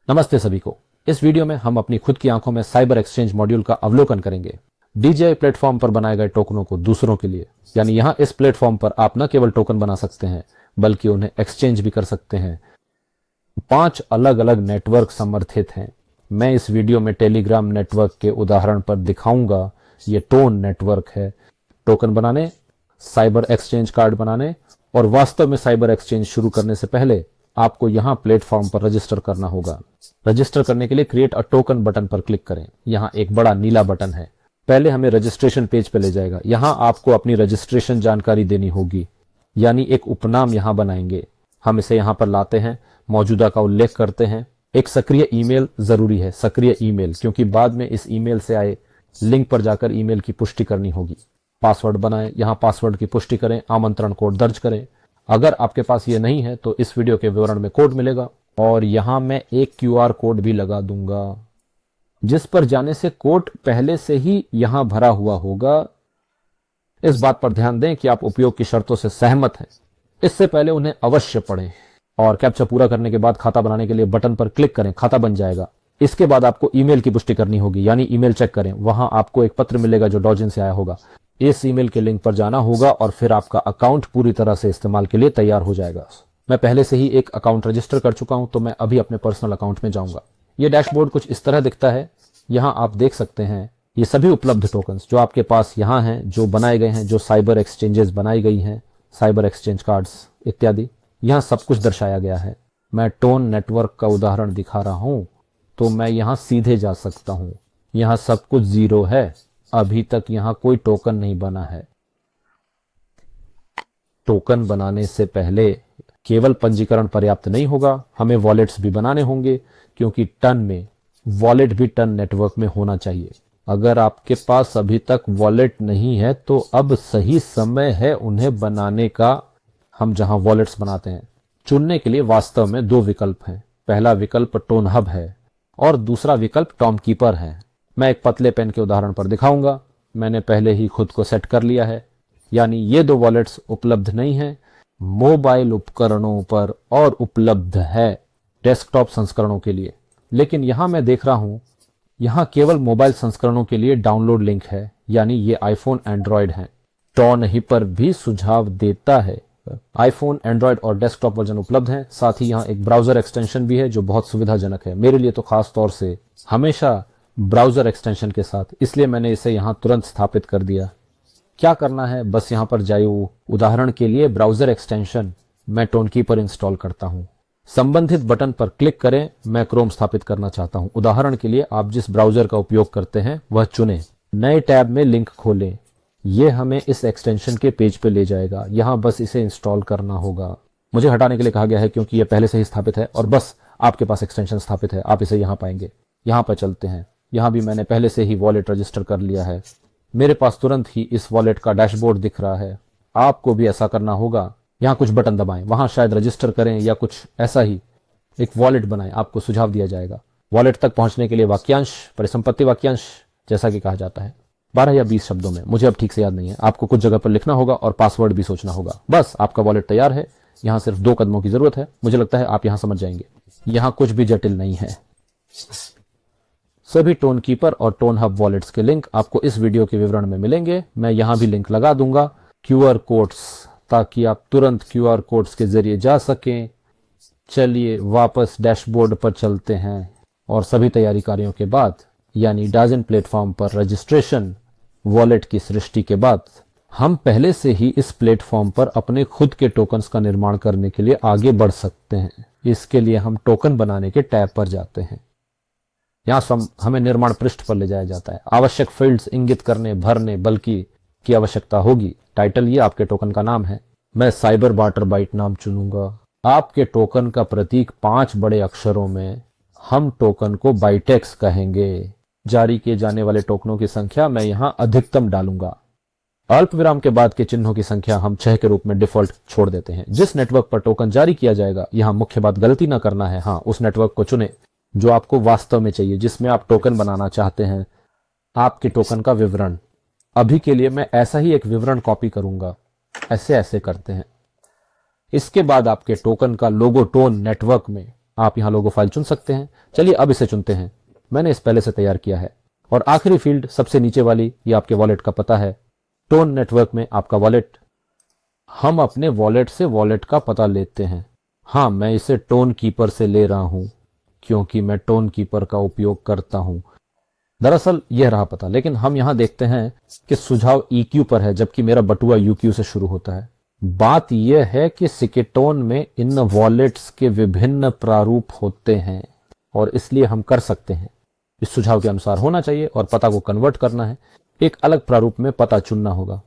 नमस्ते सभी को। इस वीडियो में हम अपनी खुद की आंखों में साइबर एक्सचेंज मॉड्यूल का अवलोकन करेंगे। DJI प्लेटफॉर्म पर बनाए गए टोकनों को दूसरों के लिए, यानी यहाँ इस प्लेटफॉर्म पर आप न केवल टोकन बना सकते हैं बल्कि उन्हें एक्सचेंज भी कर सकते हैं। 5 अलग अलग नेटवर्क समर्थित हैं। मैं इस वीडियो में टेलीग्राम नेटवर्क के उदाहरण पर दिखाऊंगा। ये टोन नेटवर्क है। टोकन बनाने, साइबर एक्सचेंज कार्ड बनाने और वास्तव में साइबर एक्सचेंज शुरू करने से पहले आपको यहाँ प्लेटफॉर्म पर रजिस्टर करना होगा। रजिस्टर करने के लिए क्रिएट अ टोकन बटन पर क्लिक करें। यहाँ एक बड़ा नीला बटन है। पहले हमें रजिस्ट्रेशन पेज पे ले जाएगा। यहाँ आपको अपनी रजिस्ट्रेशन जानकारी देनी होगी, यानी एक उपनाम यहाँ बनाएंगे। हम इसे यहाँ पर लाते हैं, मौजूदा का उल्लेख करते हैं। एक सक्रिय ईमेल जरूरी है, सक्रिय ईमेल, क्योंकि बाद में इस ईमेल से आए लिंक पर जाकर ईमेल की पुष्टि करनी होगी। पासवर्ड बनाएं, यहाँ पासवर्ड की पुष्टि करें, आमंत्रण कोड दर्ज करें। अगर आपके पास ये नहीं है तो इस वीडियो के विवरण में कोड मिलेगा और यहाँ मैं एक QR कोड भी लगा दूंगा, जिस पर जाने से कोड पहले से ही यहाँ भरा हुआ होगा। इस बात पर ध्यान दें कि आप उपयोग की शर्तों से सहमत हैं। इससे पहले उन्हें अवश्य पढ़ें और कैप्चा पूरा करने के बाद खाता बनाने के लिए बटन पर क्लिक करें। खाता बन जाएगा। इसके बाद आपको ईमेल की पुष्टि करनी होगी, यानी ईमेल चेक करें। वहां आपको एक पत्र मिलेगा जो डॉजिन से आया होगा। इस ईमेल के लिंक पर जाना होगा और फिर आपका अकाउंट पूरी तरह से इस्तेमाल के लिए तैयार हो जाएगा। मैं पहले से ही एक अकाउंट रजिस्टर कर चुका हूं, तो मैं अभी अपने पर्सनल अकाउंट में जाऊंगा। ये डैशबोर्ड कुछ इस तरह दिखता है। यहाँ आप देख सकते हैं ये सभी उपलब्ध टोकन्स जो आपके पास यहाँ हैं, जो बनाए गए हैं, जो साइबर एक्सचेंजेस बनाई गई हैं, साइबर एक्सचेंज कार्ड्स इत्यादि। यहाँ सब कुछ दर्शाया गया है। मैं टोन नेटवर्क का उदाहरण दिखा रहा हूं, तो मैं यहाँ सीधे जा सकता हूं। यहाँ सब कुछ 0 है। अभी तक यहाँ कोई टोकन नहीं बना है। टोकन बनाने से पहले केवल पंजीकरण पर्याप्त नहीं होगा, हमें वॉलेट्स भी बनाने होंगे, क्योंकि टन में वॉलेट भी टन नेटवर्क में होना चाहिए। अगर आपके पास अभी तक वॉलेट नहीं है तो अब सही समय है उन्हें बनाने का। हम जहां वॉलेट्स बनाते हैं, चुनने के लिए वास्तव में 2 विकल्प हैं। पहला विकल्प टोन हब है और दूसरा विकल्प टॉम कीपर है। मैं एक पतले पेन के उदाहरण पर दिखाऊंगा। मैंने पहले ही खुद को सेट कर लिया है, यानी ये 2 वॉलेट्स उपलब्ध नहीं है मोबाइल उपकरणों पर और उपलब्ध है डेस्कटॉप संस्करणों के लिए। लेकिन यहां मैं देख रहा हूं, यहां केवल मोबाइल संस्करणों के लिए डाउनलोड लिंक है, यानी ये आईफोन, एंड्रॉयड है। टॉन ही पर भी सुझाव देता है। आईफोन, एंड्रॉयड और डेस्कटॉप वर्जन उपलब्ध हैं। साथ ही यहाँ एक ब्राउजर एक्सटेंशन भी है जो बहुत सुविधाजनक है। मेरे लिए तो खास तौर से हमेशा ब्राउजर एक्सटेंशन के साथ, इसलिए मैंने इसे यहाँ तुरंत स्थापित कर दिया। क्या करना है, बस यहाँ पर जाइए। उदाहरण के लिए ब्राउजर एक्सटेंशन मैं टोन कीपर इंस्टॉल करता हूँ। संबंधित बटन पर क्लिक करें। मैं क्रोम स्थापित करना चाहता हूँ। उदाहरण के लिए आप जिस ब्राउजर का उपयोग करते हैं वह चुनें। नए टैब में लिंक खोलें। यह हमें इस एक्सटेंशन के पेज पे ले जाएगा। यहाँ बस इसे इंस्टॉल करना होगा। मुझे हटाने के लिए कहा गया है क्योंकि यह पहले से ही स्थापित है और बस आपके पास एक्सटेंशन स्थापित है, आप इसे यहाँ पाएंगे। यहाँ पर चलते हैं। यहाँ भी मैंने पहले से ही वॉलेट रजिस्टर कर लिया है। मेरे पास तुरंत ही इस वॉलेट का डैशबोर्ड दिख रहा है। आपको भी ऐसा करना होगा। यहाँ कुछ बटन दबाएं, वहां शायद रजिस्टर करें या कुछ ऐसा ही एक वॉलेट बनाएं। आपको सुझाव दिया जाएगा। वॉलेट तक पहुंचने के लिए वाक्यांश, परिसंपत्ति वाक्यांश जैसा कि कहा जाता है, 12 या 20 शब्दों में, मुझे अब ठीक से याद नहीं है। आपको कुछ जगह पर लिखना होगा और पासवर्ड भी सोचना होगा। बस आपका वॉलेट तैयार है। यहाँ सिर्फ 2 कदमों की जरूरत है। मुझे लगता है आप यहाँ समझ जाएंगे। यहाँ कुछ भी जटिल नहीं है। सभी टोन कीपर और टोन हब वॉलेट्स के लिंक आपको इस वीडियो के विवरण में मिलेंगे। मैं यहाँ भी लिंक लगा दूंगा। QR कोड्स, ताकि आप तुरंत QR कोड्स के जरिए जा सकें। चलिए वापस डैशबोर्ड पर चलते हैं और सभी तैयारी कार्यों के बाद, यानी डाजन प्लेटफॉर्म पर रजिस्ट्रेशन, वॉलेट की सृष्टि के बाद, हम पहले से ही इस प्लेटफॉर्म पर अपने खुद के टोकन्स का निर्माण करने के लिए आगे बढ़ सकते हैं। इसके लिए हम टोकन बनाने के टैब पर जाते हैं। यहाँ हमें निर्माण पृष्ठ पर ले जाया जाता है। आवश्यक फील्ड्स इंगित करने, भरने, बल्कि की आवश्यकता होगी। टाइटल ये आपके टोकन का नाम है। मैं साइबर बाटर बाइट नाम चुनूंगा। आपके टोकन का प्रतीक 5 बड़े अक्षरों में। हम टोकन को बाइटेक्स कहेंगे। जारी किए जाने वाले टोकनों की संख्या मैं यहाँ अधिकतम डालूंगा। अल्प विराम के बाद के चिन्हों की संख्या हम 6 के रूप में डिफॉल्ट छोड़ देते हैं। जिस नेटवर्क पर टोकन जारी किया जाएगा, यहाँ मुख्य बात गलती ना करना है। हाँ, उस नेटवर्क को चुने जो आपको वास्तव में चाहिए, जिसमें आप टोकन बनाना चाहते हैं। आपके टोकन का विवरण, अभी के लिए मैं ऐसा ही एक विवरण कॉपी करूंगा। ऐसे करते हैं। इसके बाद आपके टोकन का लोगो टोन नेटवर्क में आप यहाँ लोगो फाइल चुन सकते हैं। चलिए अब इसे चुनते हैं, मैंने इस पहले से तैयार किया है। और आखिरी फील्ड सबसे नीचे वाली, ये आपके वॉलेट का पता है। टोन नेटवर्क में आपका वॉलेट, हम अपने वॉलेट से वॉलेट का पता लेते हैं। हाँ, मैं इसे टोन कीपर से ले रहा हूं क्योंकि मैं टोन कीपर का उपयोग करता हूं। दरअसल यह रहा पता, लेकिन हम यहां देखते हैं कि सुझाव EQ पर है जबकि मेरा बटुआ UQ से शुरू होता है। बात यह है कि सिकेटोन में इन वॉलेट्स के विभिन्न प्रारूप होते हैं और इसलिए हम कर सकते हैं, इस सुझाव के अनुसार होना चाहिए और पता को कन्वर्ट करना है, एक अलग प्रारूप में पता चुनना होगा।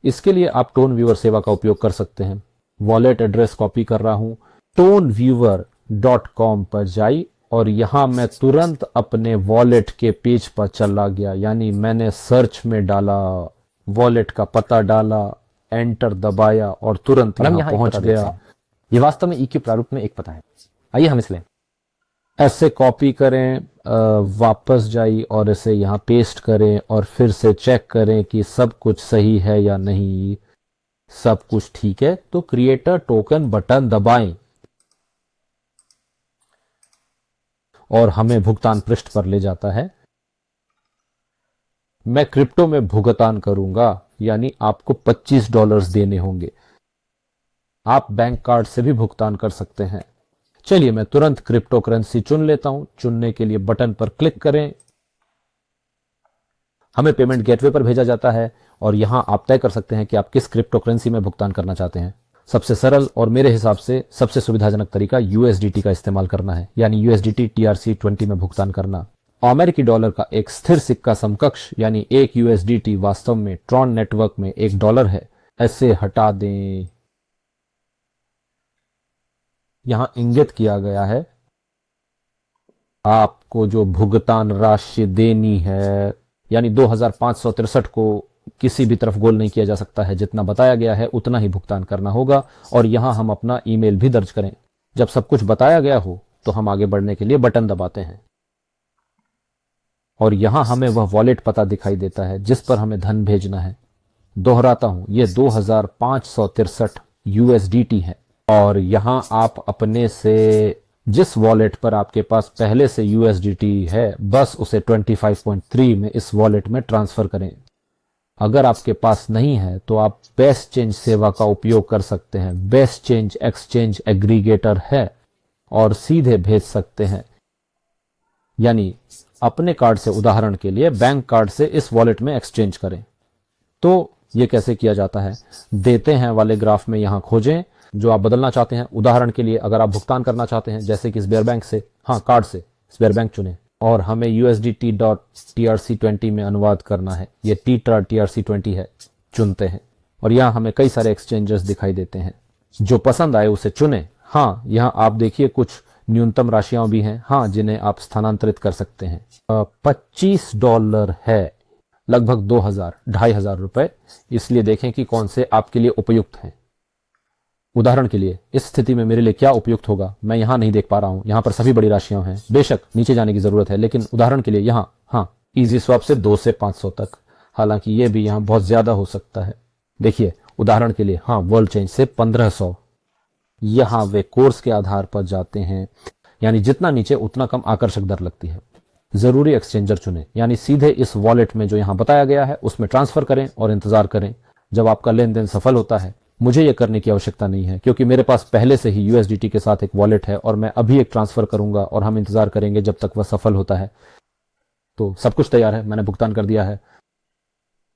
इसके लिए आप टोन व्यूअर सेवा का उपयोग कर सकते हैं। वॉलेट एड्रेस कॉपी कर रहा हूं, toneviewer.com पर जाई और यहां मैं तुरंत अपने वॉलेट के पेज पर चला गया, यानी मैंने सर्च में डाला, वॉलेट का पता डाला, एंटर दबाया और तुरंत यहां पहुंच गया। ये वास्तव में EQ प्रारूप में एक पता है। आइए हम इसे लें। ऐसे कॉपी करें, वापस जाइए और इसे यहाँ पेस्ट करें और फिर से चेक करें कि सब कुछ सही है या नहीं। सब कुछ ठीक है तो क्रिएटर टोकन बटन दबाएं और हमें भुगतान पृष्ठ पर ले जाता है। मैं क्रिप्टो में भुगतान करूंगा, यानी आपको $25 देने होंगे। आप बैंक कार्ड से भी भुगतान कर सकते हैं। चलिए मैं तुरंत क्रिप्टो करेंसी चुन लेता हूं। चुनने के लिए बटन पर क्लिक करें, हमें पेमेंट गेटवे पर भेजा जाता है और यहां आप तय कर सकते हैं कि आप किस क्रिप्टो करेंसी में भुगतान करना चाहते हैं। सबसे सरल और मेरे हिसाब से सबसे सुविधाजनक तरीका USDT का इस्तेमाल करना है, यानी USDT TRC20 में भुगतान करना। अमेरिकी डॉलर का एक स्थिर सिक्का समकक्ष यानी एक USDT वास्तव में ट्रॉन नेटवर्क में $1 है। ऐसे हटा दें। यहां इंगित किया गया है आपको जो भुगतान राशि देनी है, यानी 2563 को किसी भी तरफ गोल नहीं किया जा सकता है। जितना बताया गया है उतना ही भुगतान करना होगा और यहां हम अपना ईमेल भी दर्ज करें। जब सब कुछ बताया गया हो तो हम आगे बढ़ने के लिए बटन दबाते हैं और यहां हमें वह वॉलेट पता दिखाई देता है जिस पर हमें धन भेजना है। दोहराता हूं, यह 2563 USDT है और यहां आप अपने से जिस वॉलेट पर आपके पास पहले से USDT है बस उसे 25.3 में इस वॉलेट में ट्रांसफर करें। अगर आपके पास नहीं है तो आप बेस्ट चेंज सेवा का उपयोग कर सकते हैं। बेस्ट चेंज एक्सचेंज एग्रीगेटर है और सीधे भेज सकते हैं, यानी अपने कार्ड से, उदाहरण के लिए बैंक कार्ड से इस वॉलेट में एक्सचेंज करें। तो ये कैसे किया जाता है, देते हैं वाले ग्राफ में यहां खोजें जो आप बदलना चाहते हैं। उदाहरण के लिए अगर आप भुगतान करना चाहते हैं जैसे कि स्बेयर बैंक से, हाँ कार्ड से स्बेयर बैंक चुनें और हमें USDT.TRC20 में अनुवाद करना है। ये TRC20 है, चुनते हैं और यहाँ हमें कई सारे एक्सचेंजेस दिखाई देते हैं। जो पसंद आए उसे चुनें। हाँ, यहाँ आप देखिए कुछ न्यूनतम राशियां भी हैं, हाँ, जिन्हें आप स्थानांतरित कर सकते हैं। $25 है, लगभग 2,000-2,500 रुपए। इसलिए देखें कि कौन से आपके लिए उपयुक्त हैं। उदाहरण के लिए इस स्थिति में मेरे लिए क्या उपयुक्त होगा मैं यहां नहीं देख पा रहा हूं। यहां पर सभी बड़ी राशियां हैं, बेशक नीचे जाने की जरूरत है, लेकिन उदाहरण के लिए यहां, हाँ, इजी स्वैप से 2 से 500 तक, हालांकि यह भी यहां बहुत ज्यादा हो सकता है। देखिए उदाहरण के लिए, हाँ, वर्ल्ड चेंज से 1500। यहां वे कोर्स के आधार पर जाते हैं, यानी जितना नीचे उतना कम आकर्षक दर लगती है। जरूरी एक्सचेंजर चुनें, यानी सीधे इस वॉलेट में जो यहां बताया गया है उसमें ट्रांसफर करें और इंतजार करें जब आपका लेन देन सफल होता है। मुझे यह करने की आवश्यकता नहीं है क्योंकि मेरे पास पहले से ही USDT के साथ एक वॉलेट है और मैं अभी एक ट्रांसफर करूंगा और हम इंतजार करेंगे जब तक वह सफल होता है। तो सब कुछ तैयार है, मैंने भुगतान कर दिया है।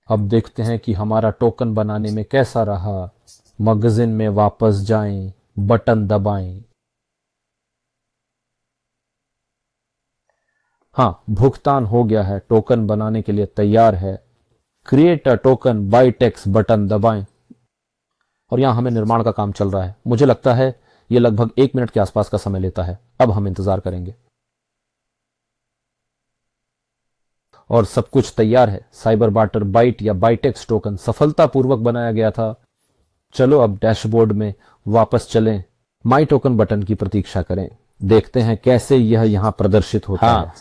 अब देखते हैं कि हमारा टोकन बनाने में कैसा रहा। मैगजीन में वापस जाएं, बटन दबाएं। हाँ, भुगतान हो गया है, टोकन बनाने के लिए तैयार है। Create a token by text button दबाएं और यहां हमें निर्माण का काम चल रहा है। मुझे लगता है यह लगभग 1 मिनट के आसपास का समय लेता है। अब हम इंतजार करेंगे और सब कुछ तैयार है। साइबर बार्टर बाइट या बाइटेक्स टोकन सफलतापूर्वक बनाया गया था। चलो अब डैशबोर्ड में वापस चलें, माई टोकन बटन की प्रतीक्षा करें, देखते हैं कैसे यह यहां प्रदर्शित होता है।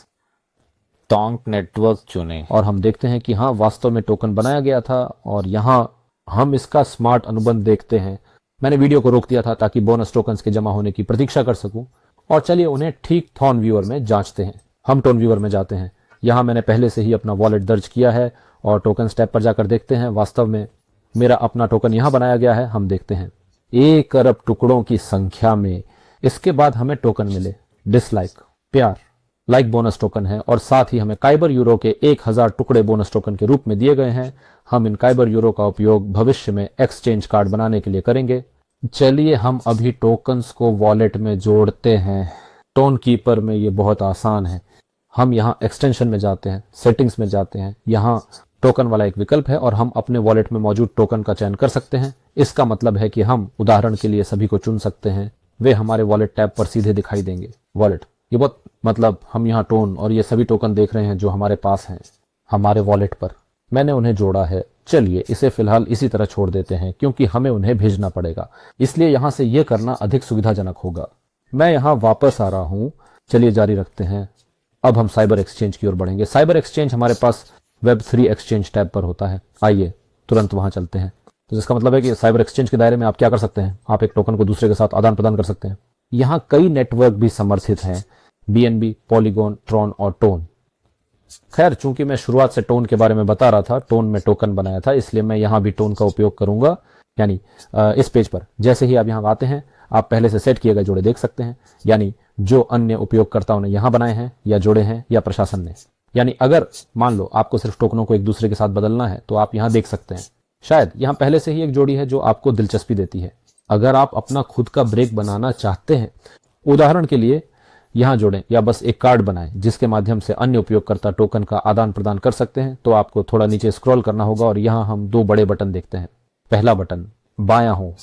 टोंक नेटवर्क चुनें और हम देखते हैं कि हाँ, वास्तव में टोकन बनाया गया था और यहां हम इसका स्मार्ट अनुबंध देखते हैं। मैंने वीडियो को रोक दिया था ताकि बोनस टोकन्स के जमा होने की प्रतीक्षा कर सकूं और चलिए उन्हें ठीक थॉर्न व्यूअर में जांचते हैं। हम टोन व्यूअर में जाते हैं। यहाँ मैंने पहले से ही अपना वॉलेट दर्ज किया है और टोकन स्टेप पर जाकर देखते हैं। वास्तव में मेरा अपना टोकन यहाँ बनाया गया है। हम देखते हैं 1 अरब टुकड़ों की संख्या में। इसके बाद हमें टोकन मिले डिसलाइक, प्यार, लाइक बोनस टोकन है और साथ ही हमें काइबर यूरो के 1000 टुकड़े बोनस टोकन के रूप में दिए गए हैं। हम इन काइबर यूरो का उपयोग भविष्य में एक्सचेंज कार्ड बनाने के लिए करेंगे। चलिए हम अभी टोकन्स को वॉलेट में जोड़ते हैं। टोन कीपर में ये बहुत आसान है। हम यहाँ एक्सटेंशन में जाते हैं, सेटिंग्स में जाते हैं। यहाँ टोकन वाला एक विकल्प है और हम अपने वॉलेट में मौजूद टोकन का चयन कर सकते हैं। इसका मतलब है कि हम उदाहरण के लिए सभी को चुन सकते हैं। वे हमारे वॉलेट टैब पर सीधे दिखाई देंगे। वॉलेट, ये बहुत मतलब हम यहाँ टोन और ये सभी टोकन देख रहे हैं जो हमारे पास हैं हमारे वॉलेट पर। मैंने उन्हें जोड़ा है। चलिए इसे फिलहाल इसी तरह छोड़ देते हैं क्योंकि हमें उन्हें भेजना पड़ेगा, इसलिए यहाँ से यह करना अधिक सुविधाजनक होगा। मैं यहाँ वापस आ रहा हूँ। चलिए जारी रखते हैं। अब हम साइबर एक्सचेंज की ओर बढ़ेंगे। साइबर एक्सचेंज हमारे पास Web3 एक्सचेंज टैब पर होता है। आइए तुरंत वहां चलते हैं। तो जिसका मतलब है कि साइबर एक्सचेंज के दायरे में आप क्या कर सकते हैं, आप एक टोकन को दूसरे के साथ आदान प्रदान कर सकते हैं। यहाँ कई नेटवर्क भी समर्थित हैं, BNB, पॉलीगॉन, ट्रॉन और टोन। खैर चूंकि मैं शुरुआत से टोन के बारे में बता रहा था, टोन में टोकन बनाया था, इसलिए मैं यहाँ भी टोन का उपयोग करूंगा। यानी इस पेज पर जैसे ही आप यहाँ आते हैं, आप पहले से सेट किए गए जोड़े देख सकते हैं, यानी जो अन्य उपयोगकर्ताओं ने यहाँ बनाए हैं या जोड़े हैं या प्रशासन ने। यानी अगर मान लो आपको सिर्फ टोकनों को एक दूसरे के साथ बदलना है तो आप यहाँ देख सकते हैं। शायद यहाँ पहले से ही एक जोड़ी है जो आपको दिलचस्पी देती है। अगर आप अपना खुद का ब्रेक बनाना चाहते हैं, उदाहरण के लिए यहाँ जोड़ें या बस एक कार्ड बनाएं जिसके माध्यम से अन्य उपयोगकर्ता टोकन का आदान प्रदान कर सकते हैं, तो आपको थोड़ा नीचे स्क्रॉल करना होगा और यहाँ हम 2 बड़े बटन देखते हैं। पहला बटन बायां हो,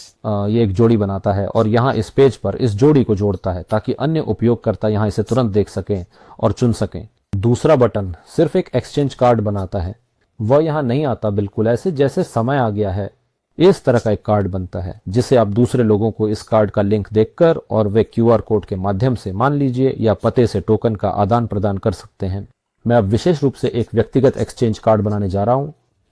ये एक जोड़ी बनाता है और यहाँ इस पेज पर इस जोड़ी को जोड़ता है ताकि अन्य उपयोगकर्ता यहाँ इसे तुरंत देख सकें और चुन सकें। दूसरा बटन सिर्फ एक एक्सचेंज कार्ड बनाता है। वह यहाँ नहीं आता, बिल्कुल ऐसे जैसे समय आ गया है। इस तरह का एक कार्ड बनता है जिसे आप दूसरे लोगों को इस कार्ड का लिंक देकर और वे QR कोड के माध्यम से मान लीजिए या पते से टोकन का आदान प्रदान कर सकते हैं। मैं अब विशेष रूप से एक व्यक्तिगत एक्सचेंज कार्ड बनाने जा रहा हूं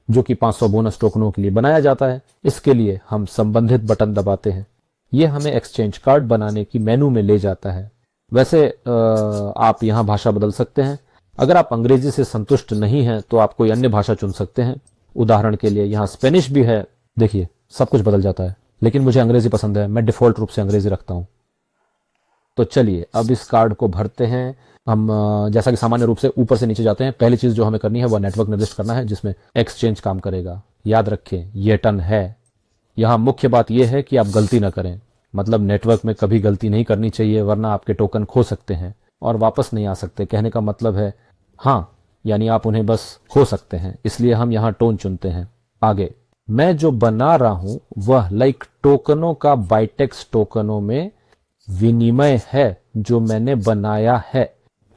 जो कि 500 बोनस टोकनों के लिए बनाया जाता है। इसके लिए हम संबंधित बटन दबाते हैं। यह हमें एक्सचेंज कार्ड बनाने की मेनू में ले जाता है। वैसे आप यहाँ भाषा बदल सकते हैं। अगर आप अंग्रेजी से संतुष्ट नहीं हैं तो आप कोई अन्य भाषा चुन सकते हैं। उदाहरण के लिए यहाँ स्पेनिश भी है। देखिए सब कुछ बदल जाता है, लेकिन मुझे अंग्रेजी पसंद है। मैं डिफॉल्ट रूप से अंग्रेजी रखता हूं। तो चलिए अब इस कार्ड को भरते हैं। हम जैसा कि सामान्य रूप से ऊपर से नीचे जाते हैं। पहली चीज जो हमें करनी है वह नेटवर्क निर्दिष्ट करना है जिसमें एक्सचेंज काम करेगा। याद रखें ये टन है। यहाँ मुख्य बात यह है कि आप गलती ना करें, मतलब नेटवर्क में कभी गलती नहीं करनी चाहिए वरना आपके टोकन खो सकते हैं और वापस नहीं आ सकते। कहने का मतलब है हाँ, यानी आप उन्हें बस खो सकते हैं। इसलिए हम यहाँ टोन चुनते हैं। आगे मैं जो बना रहा हूं वह लाइक टोकनों का बाइटेक्स टोकनों में विनिमय है जो मैंने बनाया है।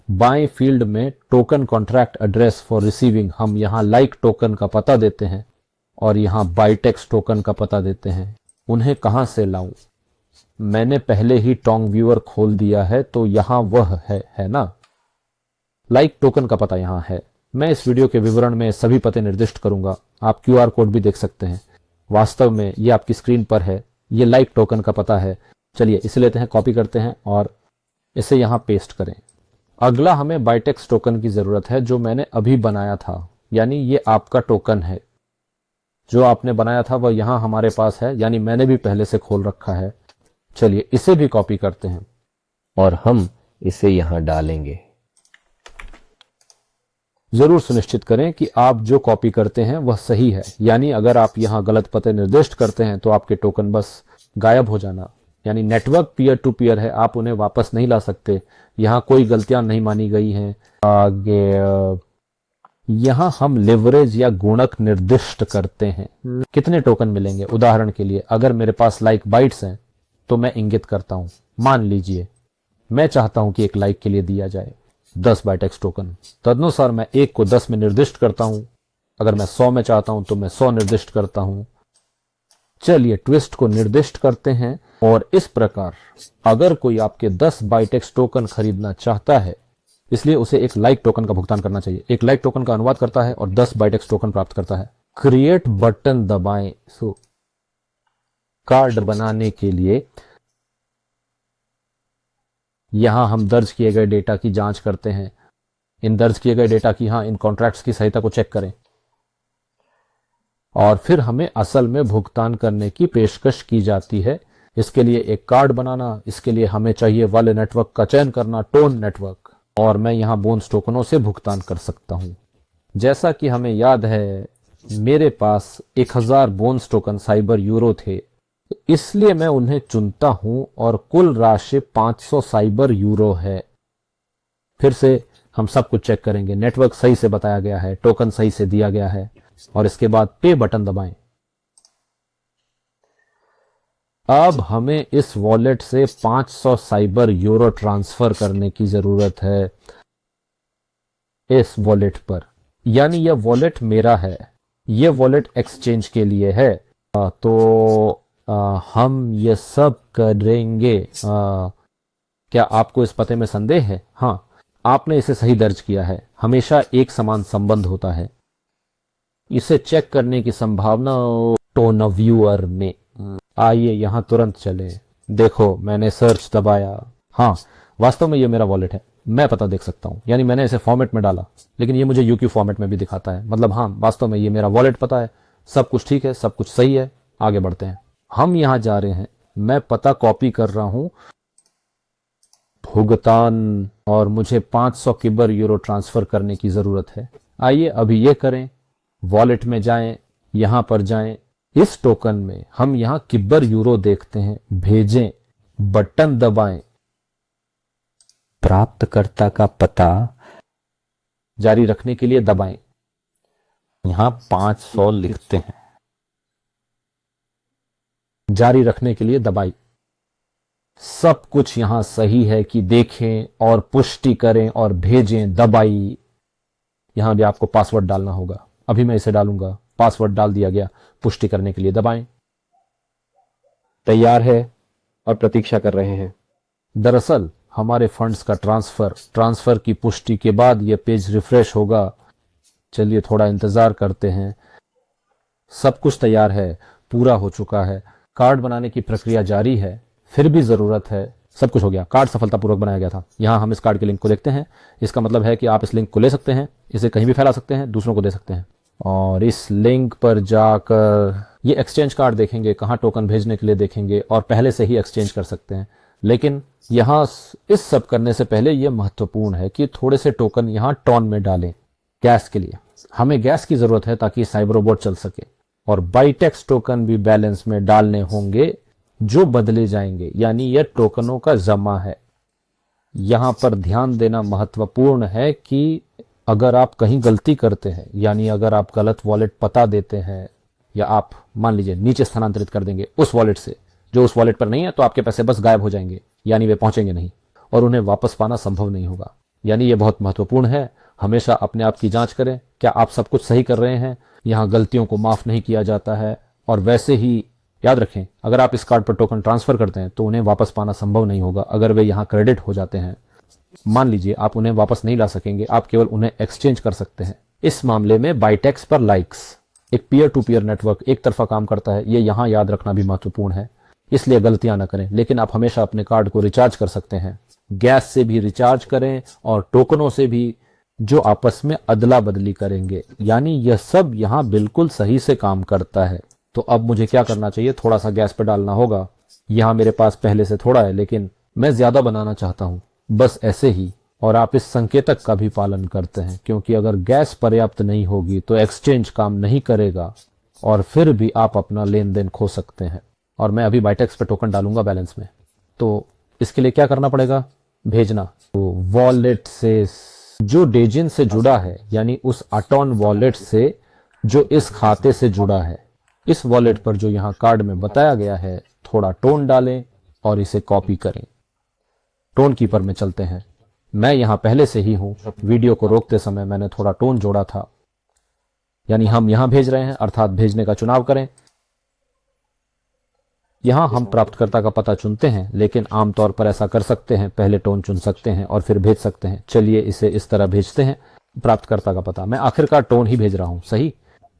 बाएं फील्ड में token contract address for receiving हम यहाँ लाइक टोकन का पता देते हैं और यहाँ बाइटेक्स टोकन का पता देते हैं। उन्हें कहां से लाऊं? मैंने पहले ही टोंग व्यूअर खोल दिया है तो यहाँ वह है ना। लाइक टोकन का पता यहाँ है। मैं इस वीडियो के विवरण में सभी पते निर्दिष्ट करूंगा। आप QR कोड भी देख सकते हैं। वास्तव में ये आपकी स्क्रीन पर है। ये लाइक टोकन का पता है। चलिए इसे लेते हैं, कॉपी करते हैं और इसे यहाँ पेस्ट करें। अगला हमें बाइटेक्स टोकन की जरूरत है जो मैंने अभी बनाया था, यानी ये आपका टोकन है। जो आपने बनाया था वह यहाँ हमारे पास है, यानी मैंने भी पहले से खोल रखा है। चलिए इसे भी कॉपी करते हैं और हम इसे यहाँ डालेंगे। जरूर सुनिश्चित करें कि आप जो कॉपी करते हैं वह सही है। यानी अगर आप यहाँ गलत पते निर्दिष्ट करते हैं तो आपके टोकन बस गायब हो जाना। यानी नेटवर्क पीयर टू पीयर है, आप उन्हें वापस नहीं ला सकते। यहाँ कोई गलतियां नहीं मानी गई हैं। आगे यहाँ हम लेवरेज या गुणक निर्दिष्ट करते हैं। कितने टोकन मिलेंगे? उदाहरण के लिए अगर मेरे पास लाइक बाइट्स हैं तो मैं इंगित करता हूं। मान लीजिए मैं चाहता हूं कि एक लाइक के लिए दिया जाए 10 बाइटेक्स टोकन। तदनुसार मैं 1 को 10 में निर्दिष्ट करता हूं। अगर मैं 100 में चाहता हूं तो मैं 100 निर्दिष्ट करता हूं। चलिए ट्विस्ट को निर्दिष्ट करते हैं और इस प्रकार अगर कोई आपके 10 बाइटेक्स टोकन खरीदना चाहता है, इसलिए उसे एक लाइक टोकन का भुगतान करना चाहिए। एक लाइक टोकन का अनुवाद करता है और 10 बाइटेक्स टोकन प्राप्त करता है। क्रिएट बटन दबाएं। कार्ड बनाने के लिए यहाँ हम दर्ज किए गए डेटा की जांच करते हैं। इन दर्ज किए गए डेटा की, हाँ, इन कॉन्ट्रैक्ट्स की सहीता को चेक करें और फिर हमें असल में भुगतान करने की पेशकश की जाती है। इसके लिए एक कार्ड बनाना, इसके लिए हमें चाहिए वाले नेटवर्क का चयन करना, टोन नेटवर्क, और मैं यहाँ बोन्स टोकनों से भुगतान कर सकता हूँ। जैसा कि हमें याद है, मेरे पास 1000 बोन्स टोकन साइबर यूरो थे, इसलिए मैं उन्हें चुनता हूं और कुल राशि 500 साइबर यूरो है। फिर से हम सब कुछ चेक करेंगे, नेटवर्क सही से बताया गया है, टोकन सही से दिया गया है, और इसके बाद पे बटन दबाएं। अब हमें इस वॉलेट से 500 साइबर यूरो ट्रांसफर करने की जरूरत है इस वॉलेट पर, यानी यह वॉलेट मेरा है, यह वॉलेट एक्सचेंज के लिए है। तो हम ये सब करेंगे। क्या आपको इस पते में संदेह है? हाँ, आपने इसे सही दर्ज किया है। हमेशा एक समान संबंध होता है। इसे चेक करने की संभावना टोन व्यूअर में। आइए यहां तुरंत चलें। देखो, मैंने सर्च दबाया। हाँ, वास्तव में ये मेरा वॉलेट है, मैं पता देख सकता हूं, यानी मैंने इसे फॉर्मेट में डाला, लेकिन ये मुझे यूक्यू फॉर्मेट में भी दिखाता है। मतलब हाँ, वास्तव में ये मेरा वॉलेट पता है, सब कुछ ठीक है, सब कुछ सही है। आगे बढ़ते हैं। हम यहां जा रहे हैं, मैं पता कॉपी कर रहा हूं, भुगतान, और मुझे 500 किबर यूरो ट्रांसफर करने की जरूरत है। आइए अभी ये करें। वॉलेट में जाएं, यहां पर जाएं, इस टोकन में हम यहां किबर यूरो देखते हैं, भेजें, बटन दबाएं, प्राप्तकर्ता का पता जारी रखने के लिए दबाएं, यहां 500 लिखते हैं, जारी रखने के लिए दबाई। सब कुछ यहां सही है कि देखें और पुष्टि करें और भेजें, दबाई। यहां भी आपको पासवर्ड डालना होगा, अभी मैं इसे डालूंगा। पासवर्ड डाल दिया गया, पुष्टि करने के लिए दबाएं। तैयार है और प्रतीक्षा कर रहे हैं। दरअसल हमारे फंड्स का ट्रांसफर की पुष्टि के बाद यह पेज रिफ्रेश होगा। चलिए थोड़ा इंतजार करते हैं। सब कुछ तैयार है, पूरा हो चुका है। कार्ड बनाने की प्रक्रिया जारी है, फिर भी जरूरत है। सब कुछ हो गया, कार्ड सफलतापूर्वक बनाया गया था। यहां हम इस कार्ड के लिंक को देखते हैं। इसका मतलब है कि आप इस लिंक को ले सकते हैं, इसे कहीं भी फैला सकते हैं, दूसरों को दे सकते हैं। और इस लिंक पर जाकर ये एक्सचेंज कार्ड देखेंगे, कहां टोकन भेजने के लिए देखेंगे, और पहले से ही एक्सचेंज कर सकते हैं। लेकिन यहां इस सब करने से पहले यह महत्वपूर्ण है कि थोड़े से टोकन यहां टॉन में डालें। गैस के लिए हमें गैस की जरूरत है ताकि साइबर रोबोट चल सके, और बाइटेक्स टोकन भी बैलेंस में डालने होंगे जो बदले जाएंगे, यानी यह टोकनों का जमा है। यहां पर ध्यान देना महत्वपूर्ण है कि अगर आप कहीं गलती करते हैं, यानी अगर आप गलत वॉलेट पता देते हैं, या आप मान लीजिए नीचे स्थानांतरित कर देंगे उस वॉलेट से जो उस वॉलेट पर नहीं है, तो आपके पैसे बस गायब हो जाएंगे, यानी वे पहुंचेंगे नहीं और उन्हें वापस पाना संभव नहीं होगा। यानी यह बहुत महत्वपूर्ण है। हमेशा अपने आप की जांच करें, क्या आप सब कुछ सही कर रहे हैं। यहां गलतियों को माफ नहीं किया जाता है। और वैसे ही याद रखें, अगर आप इस कार्ड पर टोकन ट्रांसफर करते हैं तो उन्हें वापस पाना संभव नहीं होगा। अगर वे यहां क्रेडिट हो जाते हैं, मान लीजिए, आप उन्हें वापस नहीं ला सकेंगे, आप केवल उन्हें एक्सचेंज कर सकते हैं। इस मामले में बाइटेक्स पर लाइक्स एक पीयर टू पीयर नेटवर्क एक तरफा काम करता है। यह यहां याद रखना भी महत्वपूर्ण है, इसलिए गलतियां न करें। लेकिन आप हमेशा अपने कार्ड को रिचार्ज कर सकते हैं, गैस से भी रिचार्ज करें और टोकनों से भी, जो आपस में अदला बदली करेंगे। यानी यह सब यहां बिल्कुल सही से काम करता है। तो अब मुझे क्या करना चाहिए? थोड़ा सा गैस पे डालना होगा। यहां मेरे पास पहले से थोड़ा है, लेकिन मैं ज्यादा बनाना चाहता हूं, बस ऐसे ही। और आप इस संकेतक का भी पालन करते हैं, क्योंकि अगर गैस पर्याप्त नहीं होगी तो एक्सचेंज काम नहीं करेगा और फिर भी आप अपना लेन देन खो सकते हैं। और मैं अभी बाइटेक्स पे टोकन डालूंगा बैलेंस में। तो इसके लिए क्या करना पड़ेगा? भेजना। तो वॉलेट से जो डेजिन से जुड़ा है, यानी उस अटॉन वॉलेट से जो इस खाते से जुड़ा है, इस वॉलेट पर जो यहां कार्ड में बताया गया है, थोड़ा टोन डालें और इसे कॉपी करें। टोन कीपर में चलते हैं। मैं यहां पहले से ही हूं। वीडियो को रोकते समय मैंने थोड़ा टोन जोड़ा था, यानी हम यहां भेज रहे हैं, अर्थात भेजने का चुनाव करें। यहां हम प्राप्तकर्ता का पता चुनते हैं, लेकिन आमतौर पर ऐसा कर सकते हैं, पहले टोन चुन सकते हैं और फिर भेज सकते हैं। चलिए इसे इस तरह भेजते हैं। प्राप्तकर्ता का पता, मैं आखिरकार टोन ही भेज रहा हूं, सही।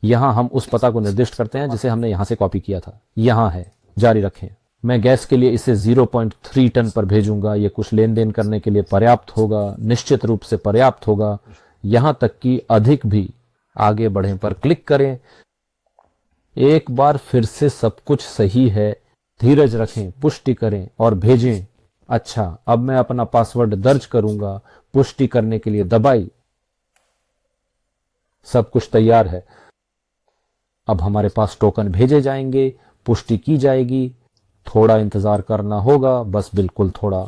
यहां हम उस पता को निर्दिष्ट करते हैं जिसे हमने यहां से कॉपी किया था। यहां है, जारी रखें। मैं गैस के लिए इसे 0.3 टन पर भेजूंगा। ये कुछ लेन देन करने के लिए पर्याप्त होगा, निश्चित रूप से पर्याप्त होगा, यहां तक कि अधिक भी। आगे बढ़ें पर क्लिक करें। एक बार फिर से सब कुछ सही है, धीरज रखें, पुष्टि करें और भेजें। अच्छा, अब मैं अपना पासवर्ड दर्ज करूंगा, पुष्टि करने के लिए दबाई। सब कुछ तैयार है। अब हमारे पास टोकन भेजे जाएंगे, पुष्टि की जाएगी। थोड़ा इंतजार करना होगा, बस बिल्कुल थोड़ा।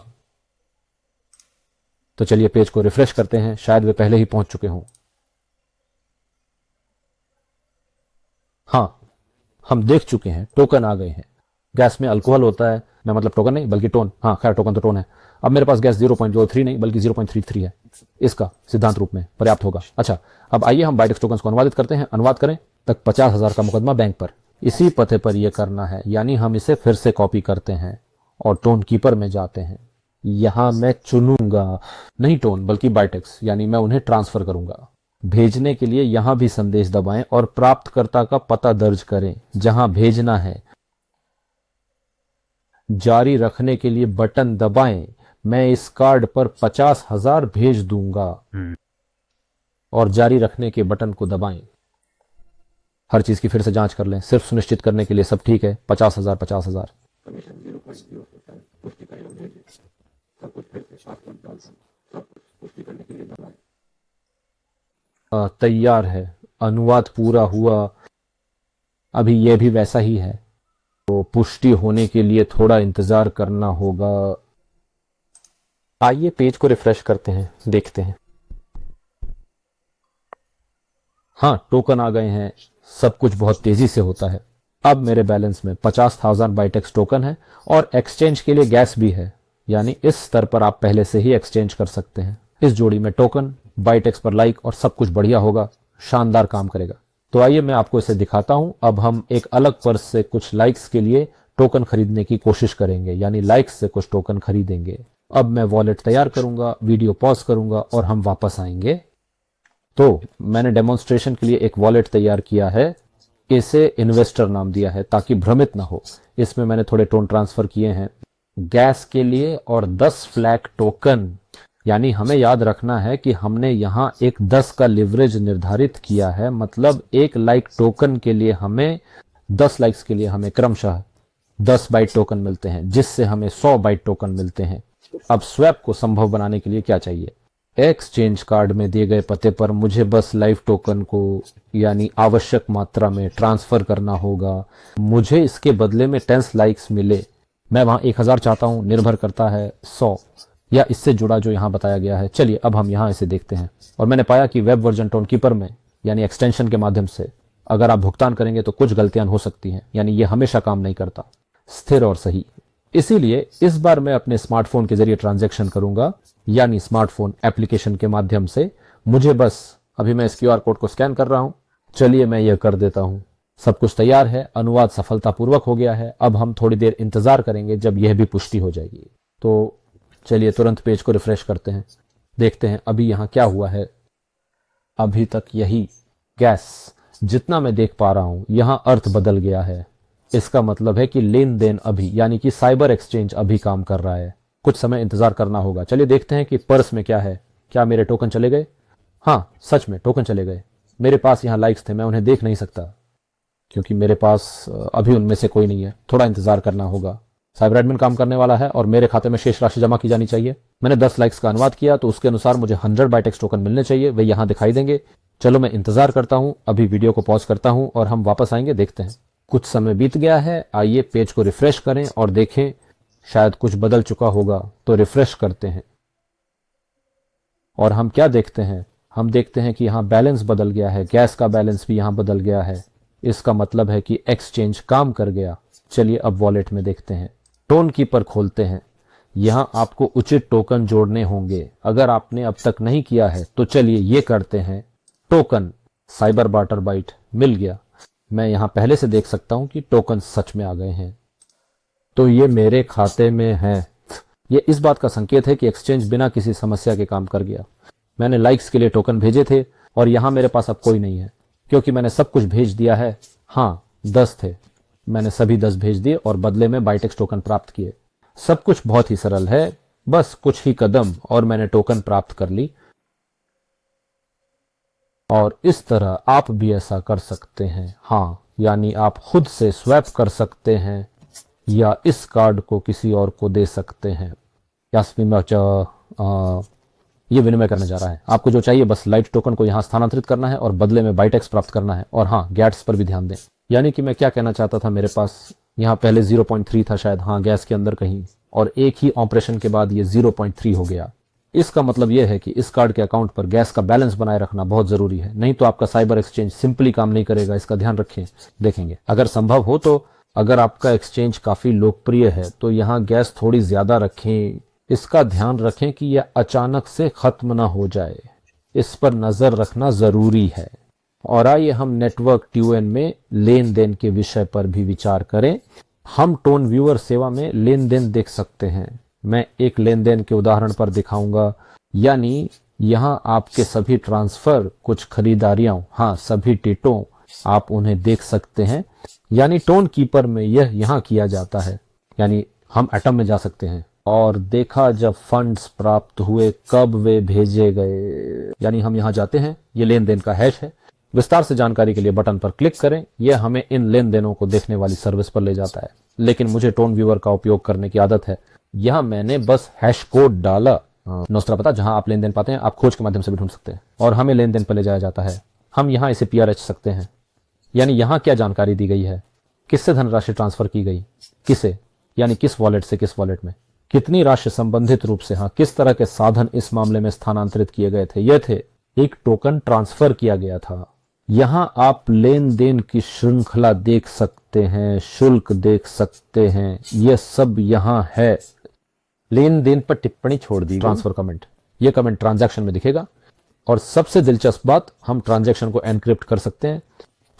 तो चलिए पेज को रिफ्रेश करते हैं, शायद वे पहले ही पहुंच चुके हों। हाँ, हम देख चुके हैं, टोकन आ गए हैं। गैस में अल्कोहल होता है, मैं मतलब टोकन नहीं बल्कि टोन। हाँ खैर, टोकन तो टोन है। अब मेरे पास गैस 0.03 नहीं बल्कि 0.33 है। इसका सिद्धांत रूप में पर्याप्त होगा। अच्छा, अब आइए हम बाइटेक्स टोकन को अनुवादित करते हैं। अनुवाद करें तक 50,000 का मुकदमा बैंक पर। इसी पते पर यह करना है, यानी हम इसे फिर से कॉपी करते हैं और टोन कीपर में जाते हैं। यहां मैं चुनूंगा नहीं टोन बल्कि बाइटेक्स, यानी मैं उन्हें ट्रांसफर करूंगा। भेजने के लिए यहां भी संदेश दबाएं और प्राप्तकर्ता का पता दर्ज करें जहां भेजना है। जारी रखने के लिए बटन दबाएं। मैं इस कार्ड पर 50,000 भेज दूंगा और जारी रखने के बटन को दबाएं। हर चीज की फिर से जांच कर लें, सिर्फ सुनिश्चित करने के लिए सब ठीक है। 50,000 50,000 तैयार है। अनुवाद पूरा हुआ। अभी यह भी वैसा ही है, तो पुष्टि होने के लिए थोड़ा इंतजार करना होगा। आइए पेज को रिफ्रेश करते हैं, देखते हैं। हाँ, टोकन आ गए हैं। सब कुछ बहुत तेजी से होता है। अब मेरे बैलेंस में 50,000 बाइटेक्स टोकन है और एक्सचेंज के लिए गैस भी है, यानी इस स्तर पर आप पहले से ही एक्सचेंज कर सकते हैं। इस जोड़ी में टोकन, बाइटेक्स पर लाइक और सब कुछ बढ़िया होगा, शानदार काम करेगा। तो आइए मैं आपको इसे दिखाता हूं। अब हम एक अलग पर्स से कुछ लाइक्स के लिए टोकन खरीदने की कोशिश करेंगे, यानी लाइक्स से कुछ टोकन खरीदेंगे। अब मैं वॉलेट तैयार करूंगा, वीडियो पॉज करूंगा और हम वापस आएंगे। तो मैंने डेमोन्स्ट्रेशन के लिए एक वॉलेट तैयार किया है, इसे इन्वेस्टर नाम दिया है ताकि भ्रमित ना हो। इसमें मैंने थोड़े टोन ट्रांसफर किए हैं गैस के लिए और 10 फ्लैग टोकन, यानी हमें याद रखना है कि हमने यहां एक 10 का लिवरेज निर्धारित किया है। मतलब एक लाइक टोकन के लिए हमें 10 लाइक्स के लिए हमें क्रमशः 10 बाइट टोकन मिलते हैं, जिससे हमें 100 बाइट टोकन मिलते हैं। अब स्वैप को संभव बनाने के लिए क्या चाहिए? एक्सचेंज कार्ड में दिए गए पते पर मुझे बस लाइव टोकन को यानी आवश्यक मात्रा में ट्रांसफर करना होगा। मुझे इसके बदले में 10 लाइक्स मिले। मैं वहां 1000 चाहता हूं, निर्भर करता है 100 या इससे जुड़ा जो यहां बताया गया है। चलिए अब हम यहां इसे देखते हैं और मैंने पाया कि वेब वर्जन टोन कीपर में यानी एक्सटेंशन के माध्यम से अगर आप भुगतान करेंगे तो कुछ गलतियां हो सकती हैं, यानी ये हमेशा काम नहीं करता स्थिर और सही। इसीलिए इस बार मैं अपने स्मार्टफोन के जरिए ट्रांजैक्शन करूंगा, यानी स्मार्टफोन एप्लीकेशन के माध्यम से। मुझे बस अभी मैं इस क्यूआर कोड को स्कैन कर रहा हूं। चलिए मैं यह कर देता हूं। सब कुछ तैयार है, अनुवाद सफलतापूर्वक हो गया है। अब हम थोड़ी देर इंतजार करेंगे जब यह भी पुष्टि हो जाएगी। तो चलिए तुरंत पेज को रिफ्रेश करते हैं, देखते हैं अभी यहां क्या हुआ है। अभी तक यही गैस जितना मैं देख पा रहा हूं, यहां अर्थ बदल गया है। इसका मतलब है कि लेन देन अभी यानी कि साइबर एक्सचेंज अभी काम कर रहा है। कुछ समय इंतजार करना होगा। चलिए देखते हैं कि पर्स में क्या है। क्या मेरे टोकन चले गए? हाँ, सच में टोकन चले गए। मेरे पास यहाँ लाइक्स थे, मैं उन्हें देख नहीं सकता क्योंकि मेरे पास अभी उनमें से कोई नहीं है। थोड़ा इंतजार करना होगा। साइबर एडमिन काम करने वाला है और मेरे खाते में शेष राशि जमा की जानी चाहिए। मैंने 10 लाइक्स का अनुवाद किया तो उसके अनुसार मुझे 100 बाइटेक्स टोकन मिलने चाहिए। वे यहां दिखाई देंगे। चलो मैं इंतजार करता हूं। अभी वीडियो को पॉज करता हूं और हम वापस आएंगे, देखते हैं। कुछ समय बीत गया है। आइए पेज को रिफ्रेश करें और देखें, शायद कुछ बदल चुका होगा। तो रिफ्रेश करते हैं और हम क्या देखते हैं? हम देखते हैं कि यहां बैलेंस बदल गया है। गैस का बैलेंस भी यहां बदल गया है। इसका मतलब है कि एक्सचेंज काम कर गया। चलिए अब वॉलेट में देखते हैं। टोन कीपर खोलते हैं। यहां आपको उचित टोकन जोड़ने होंगे। अगर आपने अब तक नहीं किया है तो चलिए ये करते हैं। टोकन साइबर बाटर बाइट मिल गया। मैं यहां पहले से देख सकता हूं कि टोकन सच में आ गए हैं, तो ये मेरे खाते में है। ये इस बात का संकेत है कि एक्सचेंज बिना किसी समस्या के काम कर गया। मैंने लाइक्स के लिए टोकन भेजे थे और यहां मेरे पास अब कोई नहीं है क्योंकि मैंने सब कुछ भेज दिया है। हाँ, 10 थे। मैंने सभी 10 भेज दिए और बदले में बाइटेक्स टोकन प्राप्त किए। सब कुछ बहुत ही सरल है, बस कुछ ही कदम और मैंने टोकन प्राप्त कर ली। और इस तरह आप भी ऐसा कर सकते हैं। हाँ, यानी आप खुद से स्वैप कर सकते हैं या इस कार्ड को किसी और को दे सकते हैं। यास्मीन ये विनिमय करने जा रहा है। आपको जो चाहिए बस लाइट टोकन को यहाँ स्थानांतरित करना है और बदले में बाइटेक्स प्राप्त करना है। और हाँ, गैट्स पर भी ध्यान दें। यानी कि मैं क्या कहना चाहता था, मेरे पास यहाँ पहले 0.3 था शायद, हाँ गैस के अंदर कहीं, और एक ही ऑपरेशन के बाद ये 0.3 हो गया। इसका मतलब यह है कि इस कार्ड के अकाउंट पर गैस का बैलेंस बनाए रखना बहुत जरूरी है, नहीं तो आपका साइबर एक्सचेंज सिंपली काम नहीं करेगा। इसका ध्यान रखें। देखेंगे अगर संभव हो तो अगर आपका एक्सचेंज काफी लोकप्रिय है तो यहाँ गैस थोड़ी ज्यादा रखें। इसका ध्यान रखें कि यह अचानक से खत्म ना हो जाए, इस पर नजर रखना जरूरी है। और आइए हम नेटवर्क ट्यूएन में लेन देन के विषय पर भी विचार करें। हम टोन व्यूअर सेवा में लेन देन देख सकते हैं। मैं एक लेन देन के उदाहरण पर दिखाऊंगा। यानी यहाँ आपके सभी ट्रांसफर, कुछ खरीदारियां, हाँ सभी टिटों, आप उन्हें देख सकते हैं। यानी टोन कीपर में यह यहाँ किया जाता है। यानी हम एटम में जा सकते हैं और देखा जब फंड्स प्राप्त हुए, कब वे भेजे गए। यानी हम यहाँ जाते हैं, ये लेन देन का हैश है। विस्तार से जानकारी के लिए बटन पर क्लिक करें। यह हमें इन लेन देनों को देखने वाली सर्विस पर ले जाता है। लेकिन मुझे टोन व्यूअर का उपयोग करने की आदत है। यहाँ मैंने बस हैश कोड डाला, नोस्त्रा पता, जहां आप लेन देन पाते हैं, आप खोज के माध्यम से भी ढूंढ सकते हैं, और हमें लेन देन पर ले जाया जाता है। हम यहाँ इसे PRH सकते हैं। यानी यहाँ क्या जानकारी दी गई है, किससे धनराशि ट्रांसफर की गई, किसे, यानी किस वॉलेट से किस वॉलेट में, कितनी राशि संबंधित रूप से, हाँ किस तरह के साधन इस मामले में स्थानांतरित किए गए थे, ये थे, एक टोकन ट्रांसफर किया गया था। यहाँ आप लेन देन की श्रृंखला देख सकते हैं, शुल्क देख सकते हैं, यह सब यहाँ है। लेन देन पर टिप्पणी छोड़ दी, ट्रांसफर कमेंट, ये कमेंट ट्रांजैक्शन में दिखेगा। और सबसे दिलचस्प बात, हम ट्रांजैक्शन को एनक्रिप्ट कर सकते हैं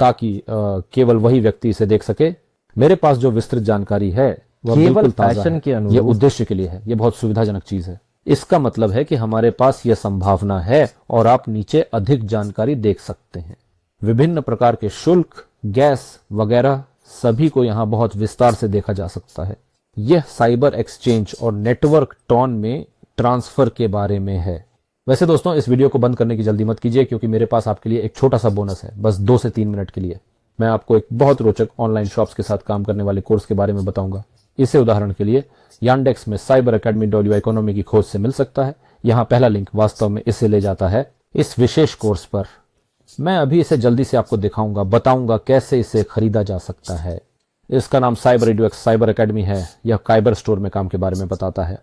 ताकि केवल वही व्यक्ति इसे देख सके। मेरे पास जो विस्तृत जानकारी है वह केवल बिल्कुल ताजा फैशन है। के अनुरूप। ये उद्देश्य के लिए है, ये बहुत सुविधाजनक चीज है। इसका मतलब है कि हमारे पास यह संभावना है और आप नीचे अधिक जानकारी देख सकते हैं। विभिन्न प्रकार के शुल्क, गैस वगैरह सभी को यहाँ बहुत विस्तार से देखा जा सकता है। यह साइबर एक्सचेंज और नेटवर्क टोन में ट्रांसफर के बारे में है। वैसे दोस्तों, इस वीडियो को बंद करने की जल्दी मत कीजिए, क्योंकि मेरे पास आपके लिए एक छोटा सा बोनस है, बस 2 से 3 मिनट के लिए। मैं आपको एक बहुत रोचक ऑनलाइन शॉप्स के साथ काम करने वाले कोर्स के बारे में बताऊंगा। इसे उदाहरण के लिए यांडेक्स में cyberacademy.io इकोनॉमी की खोज से मिल सकता है। यहाँ पहला लिंक वास्तव में इसे ले जाता है इस विशेष कोर्स पर। मैं अभी इसे जल्दी से आपको दिखाऊंगा, बताऊंगा कैसे इसे खरीदा जा सकता है। इसका नाम CyberEduX साइबर अकेडमी है। यह काइबर स्टोर में काम के बारे में बताता है।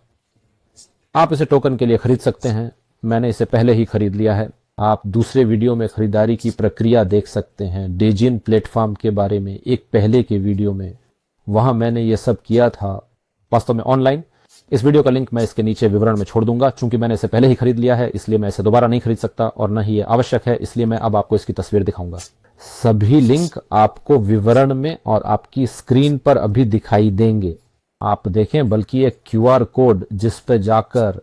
आप इसे टोकन के लिए खरीद सकते हैं। मैंने इसे पहले ही खरीद लिया है। आप दूसरे वीडियो में खरीदारी की प्रक्रिया देख सकते हैं, डेजिन प्लेटफॉर्म के बारे में एक पहले के वीडियो में, वहां मैंने ये सब किया था वास्तव में ऑनलाइन। इस वीडियो का लिंक मैं इसके नीचे विवरण में छोड़ दूंगा। चूंकि मैंने इसे पहले ही खरीद लिया है, इसलिए मैं इसे दोबारा नहीं खरीद सकता और न ही ये आवश्यक है, इसलिए मैं अब आपको इसकी तस्वीर दिखाऊंगा। सभी लिंक आपको विवरण में और आपकी स्क्रीन पर अभी दिखाई देंगे। आप देखें, बल्कि एक QR कोड जिस पे जाकर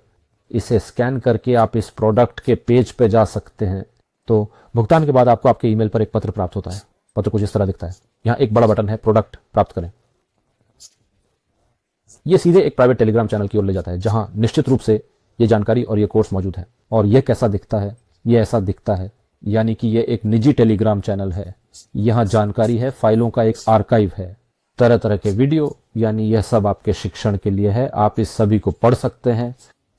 इसे स्कैन करके आप इस प्रोडक्ट के पेज पे जा सकते हैं। तो भुगतान के बाद आपको आपके ईमेल पर एक पत्र प्राप्त होता है। पत्र कुछ इस तरह दिखता है। यहाँ एक बड़ा बटन है, प्रोडक्ट प्राप्त करें। ये सीधे एक प्राइवेट टेलीग्राम चैनल की ओर ले जाता है, जहां निश्चित रूप से ये जानकारी और ये कोर्स मौजूद है। और ये कैसा दिखता है, ये ऐसा दिखता है, यानी कि ये एक निजी टेलीग्राम चैनल है। यहाँ जानकारी है, फाइलों का एक आर्काइव है, तरह तरह के वीडियो, यानी यह सब आपके शिक्षण के लिए है। आप इस सभी को पढ़ सकते हैं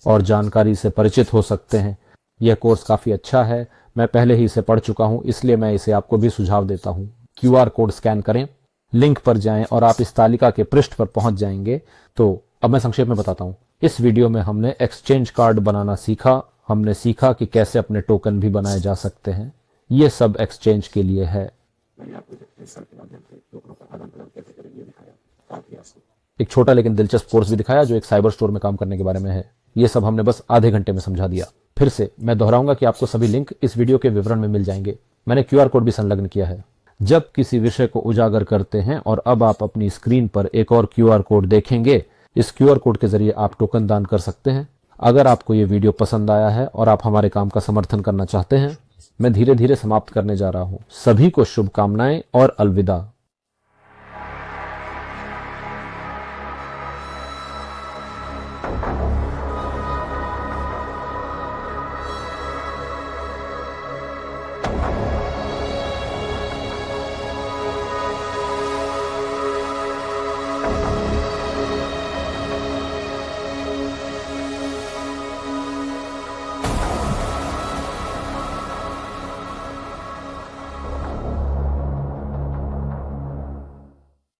और जानकारी से परिचित हो सकते हैं। यह कोर्स काफी अच्छा है, मैं पहले ही इसे पढ़ चुका हूं, इसलिए मैं इसे आपको भी सुझाव देता हूं। QR कोड स्कैन करें, लिंक पर जाएं और आप इस तालिका के पृष्ठ पर पहुंच जाएंगे। तो अब मैं संक्षेप में बताता हूं। इस वीडियो में हमने एक्सचेंज कार्ड बनाना सीखा। हमने सीखा कि कैसे अपने टोकन भी बनाए जा सकते हैं। यह सब एक्सचेंज के लिए है। एक छोटा लेकिन दिलचस्प कोर्स भी दिखाया जो एक साइबर स्टोर में काम करने के बारे में है। यह सब हमने बस आधे घंटे में समझा दिया। फिर से मैं दोहराऊंगा कि आपको सभी लिंक इस वीडियो के विवरण में मिल जाएंगे। मैंने QR कोड भी संलग्न किया है। जब किसी विषय को उजागर करते हैं, और अब आप अपनी स्क्रीन पर एक और QR कोड देखेंगे। इस QR कोड के जरिए आप टोकन दान कर सकते हैं। अगर आपको ये वीडियो पसंद आया है और आप हमारे काम का समर्थन करना चाहते हैं, मैं धीरे धीरे समाप्त करने जा रहा हूं। सभी को शुभकामनाएं और अलविदा।